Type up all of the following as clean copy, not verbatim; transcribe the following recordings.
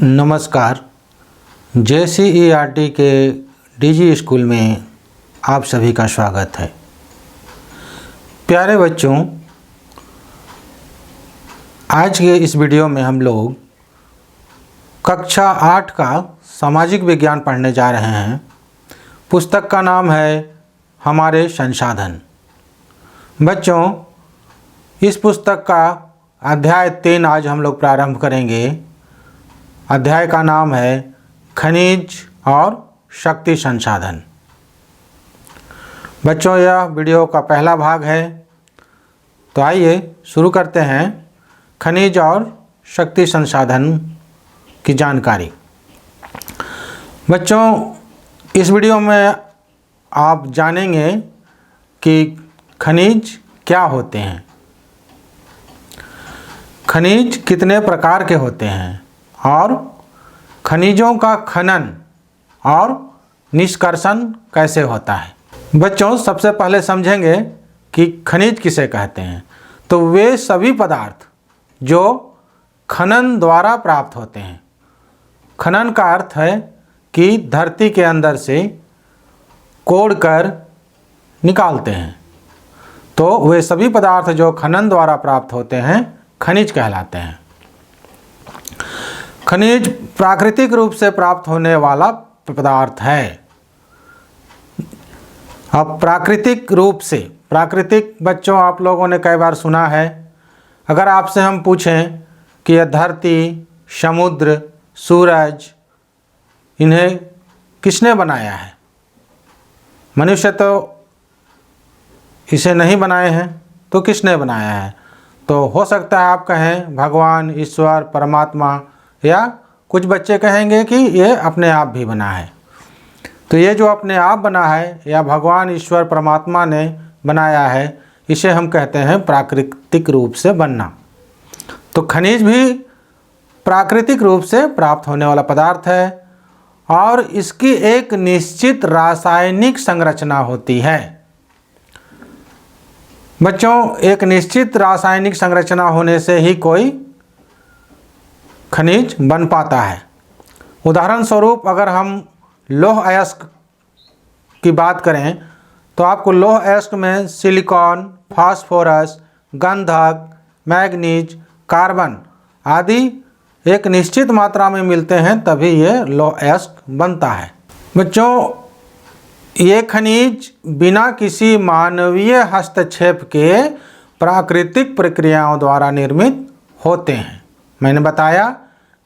नमस्कार। JCERT के DG school में आप सभी का स्वागत है। प्यारे बच्चों, आज के इस वीडियो में हम लोग कक्षा 8 का सामाजिक विज्ञान पढ़ने जा रहे हैं। पुस्तक का नाम है हमारे संसाधन। बच्चों, इस पुस्तक का अध्याय 3 आज हम लोग प्रारंभ करेंगे। अध्याय का नाम है खनिज और शक्ति संसाधन। बच्चों, यह वीडियो का पहला भाग है, तो आइए शुरू करते हैं खनिज और शक्ति संसाधन की जानकारी। बच्चों, इस वीडियो में आप जानेंगे कि खनिज क्या होते हैं, खनिज कितने प्रकार के होते हैं और खनिजों का खनन और निष्कर्षण कैसे होता है। बच्चों, सबसे पहले समझेंगे कि खनिज किसे कहते हैं। तो वे सभी पदार्थ जो खनन द्वारा प्राप्त होते हैं। खनन का अर्थ है कि धरती के अंदर से कोड़कर निकालते हैं। तो वे सभी पदार्थ जो खनन द्वारा प्राप्त होते हैं खनिज कहलाते हैं। खनिज प्राकृतिक रूप से प्राप्त होने वाला पदार्थ है। अब प्राकृतिक रूप से, प्राकृतिक बच्चों आप लोगों ने कई बार सुना है। अगर आपसे हम पूछें कि यह धरती, समुद्र, सूरज, इन्हें किसने बनाया है? मनुष्य तो इसे नहीं बनाए हैं, तो किसने बनाया है? तो हो सकता है आप कहें भगवान, ईश्वर, परमात्मा, या कुछ बच्चे कहेंगे कि ये अपने आप भी बना है। तो ये जो अपने आप बना है या भगवान, ईश्वर, परमात्मा ने बनाया है, इसे हम कहते हैं प्राकृतिक रूप से बनना। तो खनिज भी प्राकृतिक रूप से प्राप्त होने वाला पदार्थ है और इसकी एक निश्चित रासायनिक संरचना होती है। बच्चों, एक निश्चित रासायनिक संरचना होने से ही कोई खनिज बन पाता है। उदाहरण स्वरूप अगर हम लौह अयस्क की बात करें तो आपको लौह अयस्क में सिलिकॉन, फास्फोरस, गंधक, मैग्नीज, कार्बन आदि एक निश्चित मात्रा में मिलते हैं, तभी ये लौह अयस्क बनता है। बच्चों, ये खनिज बिना किसी मानवीय हस्तक्षेप के प्राकृतिक प्रक्रियाओं द्वारा निर्मित होते हैं। मैंने बताया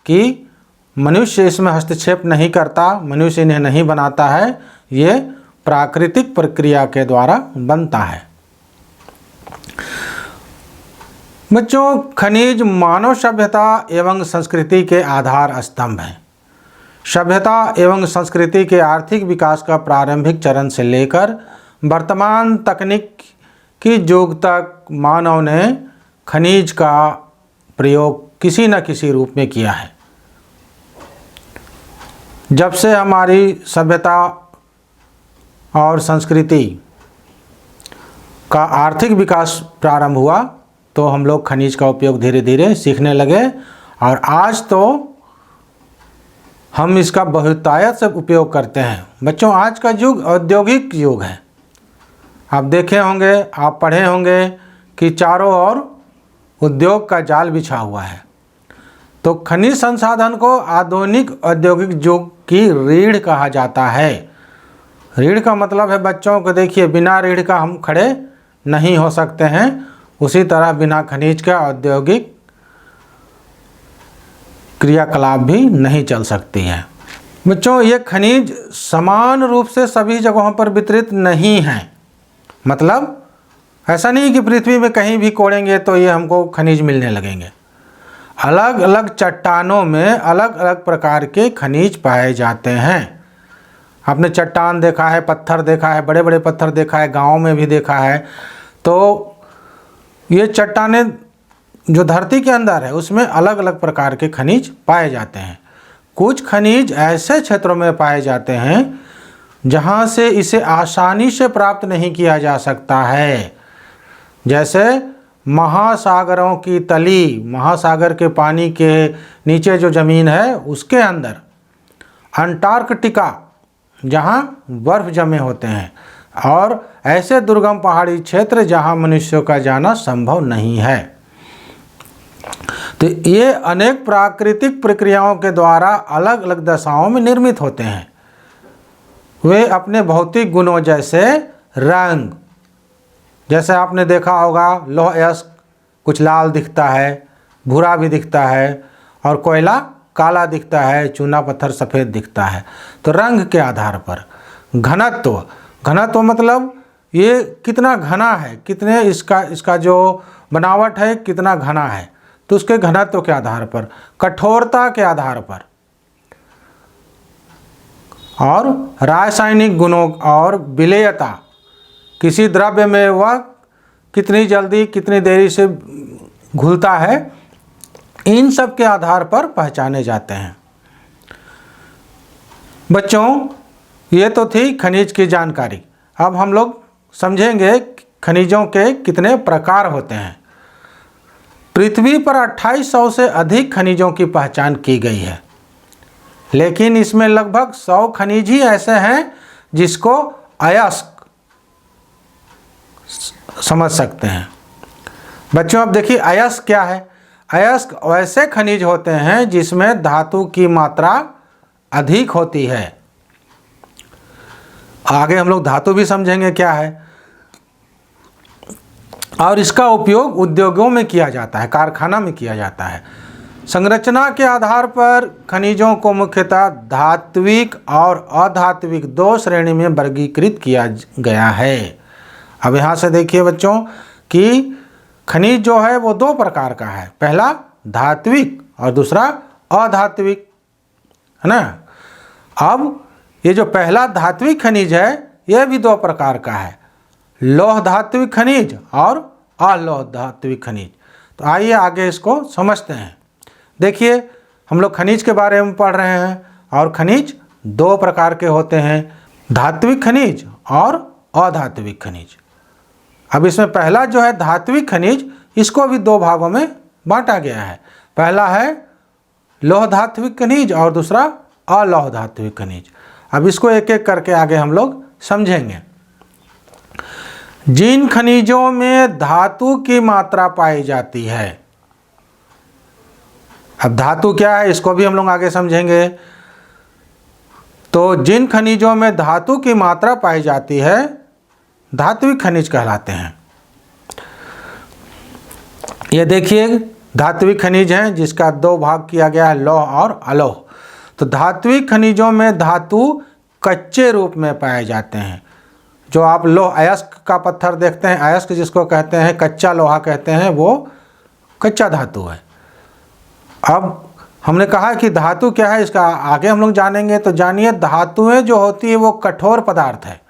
कि मनुष्य इसमें हस्तक्षेप नहीं करता, मनुष्य इन्हें नहीं बनाता है, ये प्राकृतिक प्रक्रिया के द्वारा बनता है। बच्चों, खनिज मानव सभ्यता एवं संस्कृति के आधार स्तंभ हैं। सभ्यता एवं संस्कृति के आर्थिक विकास का प्रारंभिक चरण से लेकर वर्तमान तकनीक की युग तक मानव ने खनिज का प्रयोग किसी न किसी रूप में किया है। जब से हमारी सभ्यता और संस्कृति का आर्थिक विकास प्रारंभ हुआ तो हम लोग खनिज का उपयोग धीरे धीरे सीखने लगे और आज तो हम इसका बहुतायत से उपयोग करते हैं। बच्चों, आज का युग औद्योगिक युग है। आप देखे होंगे, आप पढ़े होंगे कि चारों ओर उद्योग का जाल बिछा हुआ है। तो खनिज संसाधन को आधुनिक औद्योगिक युग की रीढ़ कहा जाता है। रीढ़ का मतलब है बच्चों को, देखिए, बिना रीढ़ का हम खड़े नहीं हो सकते हैं, उसी तरह बिना खनिज का औद्योगिक क्रियाकलाप भी नहीं चल सकती है। बच्चों, ये खनिज समान रूप से सभी जगहों पर वितरित नहीं हैं। मतलब ऐसा नहीं कि पृथ्वी में कहीं भी कोड़ेंगे तो ये हमको खनिज मिलने लगेंगे। अलग अलग चट्टानों में अलग अलग प्रकार के खनिज पाए जाते हैं। आपने चट्टान देखा है, पत्थर देखा है, बड़े बड़े पत्थर देखा है, गाँव में भी देखा है। तो ये चट्टानें जो धरती के अंदर है उसमें अलग अलग प्रकार के खनिज पाए जाते हैं। कुछ खनिज ऐसे क्षेत्रों में पाए जाते हैं जहाँ से इसे आसानी से प्राप्त नहीं किया जा सकता है। जैसे महासागरों की तली, महासागर के पानी के नीचे जो ज़मीन है उसके अंदर, अंटार्कटिका जहाँ बर्फ़ जमे होते हैं, और ऐसे दुर्गम पहाड़ी क्षेत्र जहाँ मनुष्यों का जाना संभव नहीं है। तो ये अनेक प्राकृतिक प्रक्रियाओं के द्वारा अलग अलग दशाओं में निर्मित होते हैं। वे अपने भौतिक गुणों जैसे रंग, जैसे आपने देखा होगा लौह अयस्क कुछ लाल दिखता है, भूरा भी दिखता है, और कोयला काला दिखता है, चूना पत्थर सफ़ेद दिखता है। तो रंग के आधार पर घनत्व, घनत्व मतलब ये कितना घना है, कितने इसका जो बनावट है कितना घना है, तो उसके घनत्व के आधार पर, कठोरता के आधार पर, और रासायनिक गुणों और विलेयता, किसी द्रव्य में वह कितनी जल्दी कितनी देरी से घुलता है, इन सब के आधार पर पहचाने जाते हैं। बच्चों, ये तो थी खनिज की जानकारी। अब हम लोग समझेंगे खनिजों के कितने प्रकार होते हैं। पृथ्वी पर 2800 से अधिक खनिजों की पहचान की गई है, लेकिन इसमें लगभग 100 खनिज ही ऐसे हैं जिसको अयस्क समझ सकते हैं। बच्चों, अब देखिए अयस्क क्या है। अयस्क वैसे खनिज होते हैं जिसमें धातु की मात्रा अधिक होती है। आगे हम लोग धातु भी समझेंगे क्या है, और इसका उपयोग उद्योगों में किया जाता है, कारखाना में किया जाता है। संरचना के आधार पर खनिजों को मुख्यतः धात्विक और अधात्विक दो श्रेणी में वर्गीकृत किया गया है। अब यहाँ से देखिए बच्चों कि खनिज जो है वो दो प्रकार का है, पहला धात्विक और दूसरा अधात्विक, है ना। अब ये जो पहला धात्विक खनिज है यह भी दो प्रकार का है, लौह धात्विक खनिज और अलौह धात्विक खनिज। तो आइए आगे इसको समझते हैं। देखिए, हम लोग खनिज के बारे में पढ़ रहे हैं, और खनिज दो प्रकार के होते हैं, धात्विक खनिज और अधात्विक खनिज। अब इसमें पहला जो है धात्विक खनिज, इसको भी दो भागों में बांटा गया है। पहला है लौह धात्विक खनिज और दूसरा अलौह धात्विक खनिज। अब इसको एक एक करके आगे हम लोग समझेंगे। जिन खनिजों में धातु की मात्रा पाई जाती है, अब धातु क्या है इसको भी हम लोग आगे समझेंगे। तो जिन खनिजों में धातु की मात्रा पाई जाती है धात्विक खनिज कहलाते हैं। ये देखिए धात्विक खनिज हैं जिसका दो भाग किया गया है, लौह और अलोह। तो धात्विक खनिजों में धातु कच्चे रूप में पाए जाते हैं। जो आप लौह अयस्क का पत्थर देखते हैं, अयस्क जिसको कहते हैं, कच्चा लोहा कहते हैं, वो कच्चा धातु है। अब हमने कहा कि धातु क्या है, इसका आगे हम लोग जानेंगे। तो जानिए, धातुएं जो होती है वो कठोर पदार्थ है,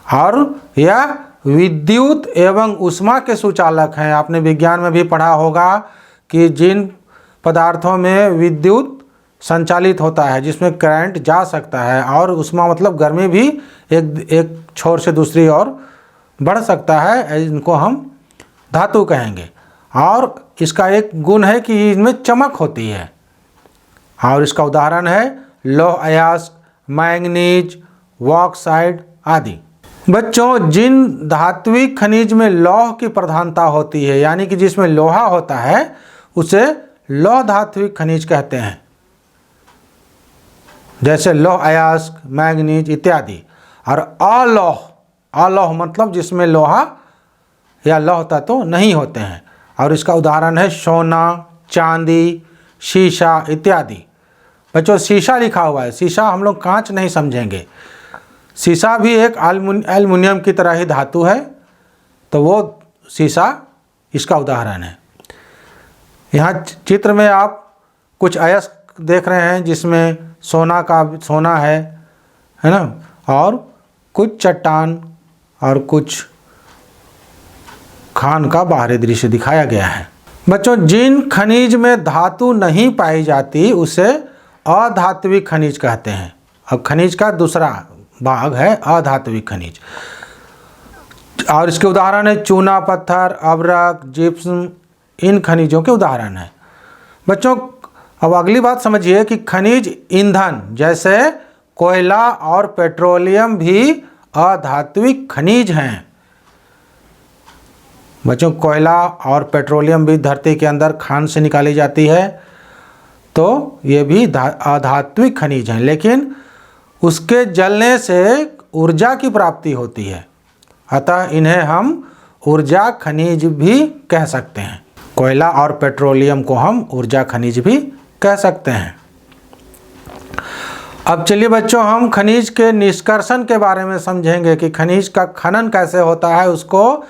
और यह विद्युत एवं ऊष्मा के सुचालक हैं। आपने विज्ञान में भी पढ़ा होगा कि जिन पदार्थों में विद्युत संचालित होता है, जिसमें करंट जा सकता है, और ऊष्मा मतलब गर्मी भी एक छोर से दूसरी ओर बढ़ सकता है, इनको हम धातु कहेंगे। और इसका एक गुण है कि इनमें चमक होती है, और इसका उदाहरण है लौह अयस्क, मैंगनीज, बॉक्साइट आदि। बच्चों, जिन धात्विक खनिज में लौह की प्रधानता होती है, यानी कि जिसमें लोहा होता है, उसे लौह धात्विक खनिज कहते हैं, जैसे लौह अयस्क, मैंगनीज इत्यादि। और अलौह मतलब जिसमें लोहा या लौह तत्व नहीं होते हैं, और इसका उदाहरण है सोना, चांदी, शीशा इत्यादि। बच्चों, शीशा लिखा हुआ है, शीशा हम लोग कांच नहीं समझेंगे। शीशा भी एक एल्युमिनियम की तरह ही धातु है, तो वो शीशा इसका उदाहरण है। यहाँ चित्र में आप कुछ अयस्क देख रहे हैं जिसमें सोना है ना, और कुछ चट्टान और कुछ खान का बाहरी दृश्य दिखाया गया है। बच्चों, जिन खनिज में धातु नहीं पाई जाती उसे अधात्विक खनिज कहते हैं। अब खनिज का दूसरा भाग है अधात्विक खनिज। और इसके उदाहरण है चूना पत्थर, अब्रक, जिप्सम, इन खनिजों के उदाहरण हैं। बच्चों अब अगली बात समझिए कि खनिज ईंधन जैसे कोयला और पेट्रोलियम भी अधात्विक खनिज हैं। बच्चों कोयला और पेट्रोलियम भी धरती के अंदर खान से निकाली जाती है, तो ये भी अधात्विक खनिज हैं, लेकिन उसके जलने से ऊर्जा की प्राप्ति होती है, अतः इन्हें हम ऊर्जा खनिज भी कह सकते हैं। कोयला और पेट्रोलियम को हम ऊर्जा खनिज भी कह सकते हैं। अब चलिए बच्चों हम खनिज के निष्कर्षण के बारे में समझेंगे कि खनिज का खनन कैसे होता है, उसको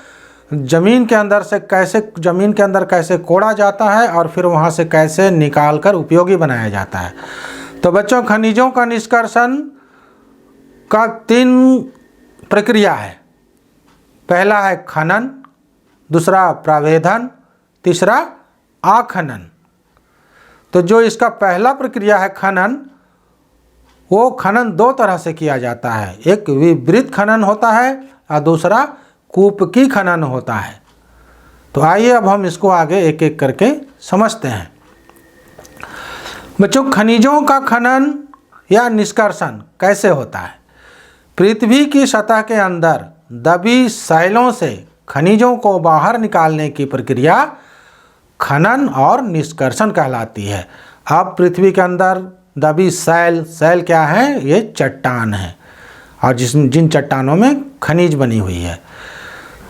जमीन के अंदर कैसे कोड़ा जाता है और फिर वहाँ से कैसे निकालकर उपयोगी बनाया जाता है। तो बच्चों खनिजों का निष्कर्षण का 3 प्रक्रिया है। पहला है खनन, दूसरा प्रावेधन, तीसरा आखनन। तो जो इसका पहला प्रक्रिया है खनन, वो खनन 2 तरह से किया जाता है। एक विवृत खनन होता है और दूसरा कूपकी खनन होता है। तो आइए अब हम इसको आगे एक एक करके समझते हैं। बच्चों खनिजों का खनन या निष्कर्षण कैसे होता है। पृथ्वी की सतह के अंदर दबी शैलों से खनिजों को बाहर निकालने की प्रक्रिया खनन और निष्कर्षण कहलाती है। अब पृथ्वी के अंदर दबी शैल क्या है, ये चट्टान है और जिन चट्टानों में खनिज बनी हुई है,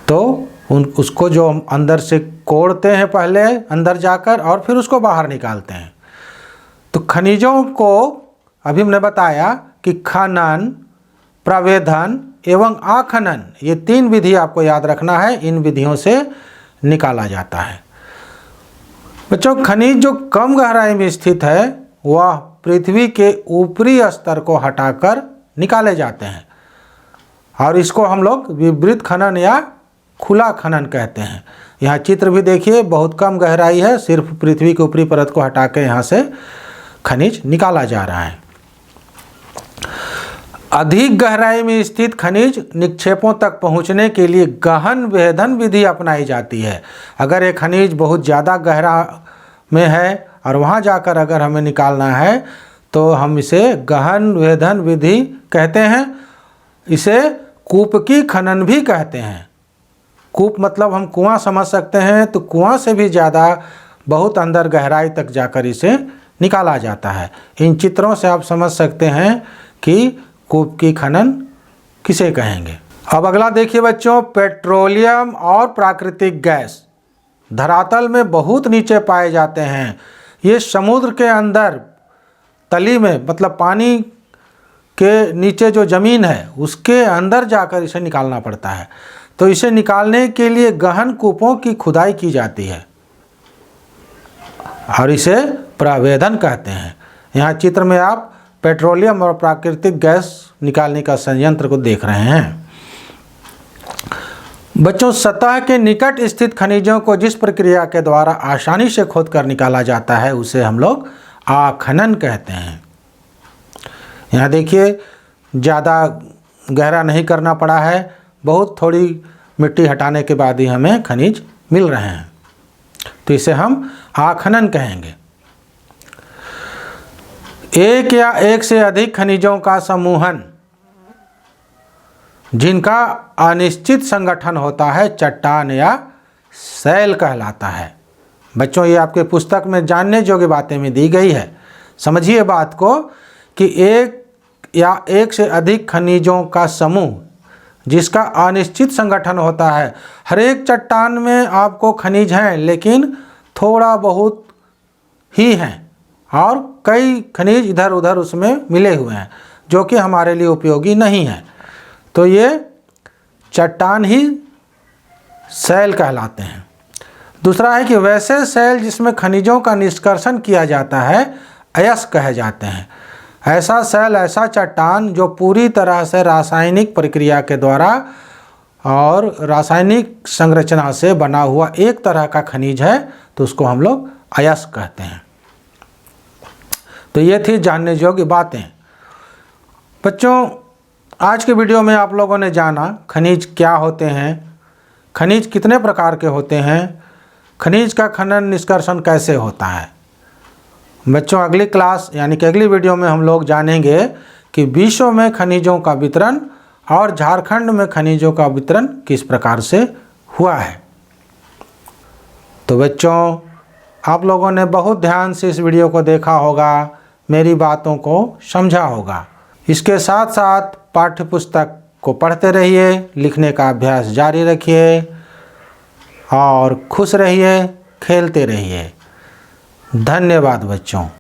तो उसको जो हम अंदर से कोड़ते हैं पहले अंदर जाकर और फिर उसको बाहर निकालते हैं। तो खनिजों को अभी हमने बताया कि खनन, प्रावेधन एवं आखनन, ये 3 विधि आपको याद रखना है। इन विधियों से निकाला जाता है। बच्चों खनिज जो कम गहराई में स्थित है वह पृथ्वी के ऊपरी स्तर को हटाकर निकाले जाते हैं और इसको हम लोग विवृत खनन या खुला खनन कहते हैं। यहाँ चित्र भी देखिए, बहुत कम गहराई है, सिर्फ पृथ्वी की ऊपरी परत को हटा के यहाँ से खनिज निकाला जा रहा है। अधिक गहराई में स्थित खनिज निक्षेपों तक पहुँचने के लिए गहन वेधन विधि अपनाई जाती है। अगर एक खनिज बहुत ज़्यादा गहरा में है और वहाँ जाकर अगर हमें निकालना है तो हम इसे गहन वेधन विधि कहते हैं। इसे कूपकी खनन भी कहते हैं। कूप मतलब हम कुआं समझ सकते हैं, तो कुआं से भी ज़्यादा बहुत अंदर गहराई तक जाकर इसे निकाला जाता है। इन चित्रों से आप समझ सकते हैं कि कूप की खनन किसे कहेंगे। अब अगला देखिए बच्चों, पेट्रोलियम और प्राकृतिक गैस धरातल में बहुत नीचे पाए जाते हैं। ये समुद्र के अंदर तली में, मतलब पानी के नीचे जो ज़मीन है उसके अंदर जाकर इसे निकालना पड़ता है। तो इसे निकालने के लिए गहन कूपों की खुदाई की जाती है और इसे प्रावेधन कहते हैं। यहाँ चित्र में आप पेट्रोलियम और प्राकृतिक गैस निकालने का संयंत्र को देख रहे हैं। बच्चों सतह के निकट स्थित खनिजों को जिस प्रक्रिया के द्वारा आसानी से खोदकर निकाला जाता है उसे हम लोग आखनन कहते हैं। यहाँ देखिए ज़्यादा गहरा नहीं करना पड़ा है, बहुत थोड़ी मिट्टी हटाने के बाद ही हमें खनिज मिल रहे हैं, तो इसे हम आखनन कहेंगे। एक या एक से अधिक खनिजों का समूहन जिनका अनिश्चित संगठन होता है चट्टान या शैल कहलाता है। बच्चों ये आपके पुस्तक में जानने योग्य बातें में दी गई है। समझिए बात को कि एक या एक से अधिक खनिजों का समूह जिसका अनिश्चित संगठन होता है। हर एक चट्टान में आपको खनिज हैं लेकिन थोड़ा बहुत ही हैं और कई खनिज इधर उधर उसमें मिले हुए हैं जो कि हमारे लिए उपयोगी नहीं है। तो ये चट्टान ही शैल कहलाते हैं। दूसरा है कि वैसे शैल जिसमें खनिजों का निष्कर्षण किया जाता है अयस्क कहे जाते हैं। ऐसा शैल, ऐसा चट्टान जो पूरी तरह से रासायनिक प्रक्रिया के द्वारा और रासायनिक संरचना से बना हुआ एक तरह का खनिज है, तो उसको हम लोग अयस्क कहते हैं। तो ये थी जानने योग्य बातें। बच्चों आज के वीडियो में आप लोगों ने जाना खनिज क्या होते हैं, खनिज कितने प्रकार के होते हैं, खनिज का खनन निष्कर्षण कैसे होता है। बच्चों अगली क्लास यानी कि अगली वीडियो में हम लोग जानेंगे कि विश्व में खनिजों का वितरण और झारखंड में खनिजों का वितरण किस प्रकार से हुआ है। तो बच्चों आप लोगों ने बहुत ध्यान से इस वीडियो को देखा होगा, मेरी बातों को समझा होगा। इसके साथ साथ पाठ्य पुस्तक को पढ़ते रहिए, लिखने का अभ्यास जारी रखिए और खुश रहिए, खेलते रहिए। धन्यवाद बच्चों।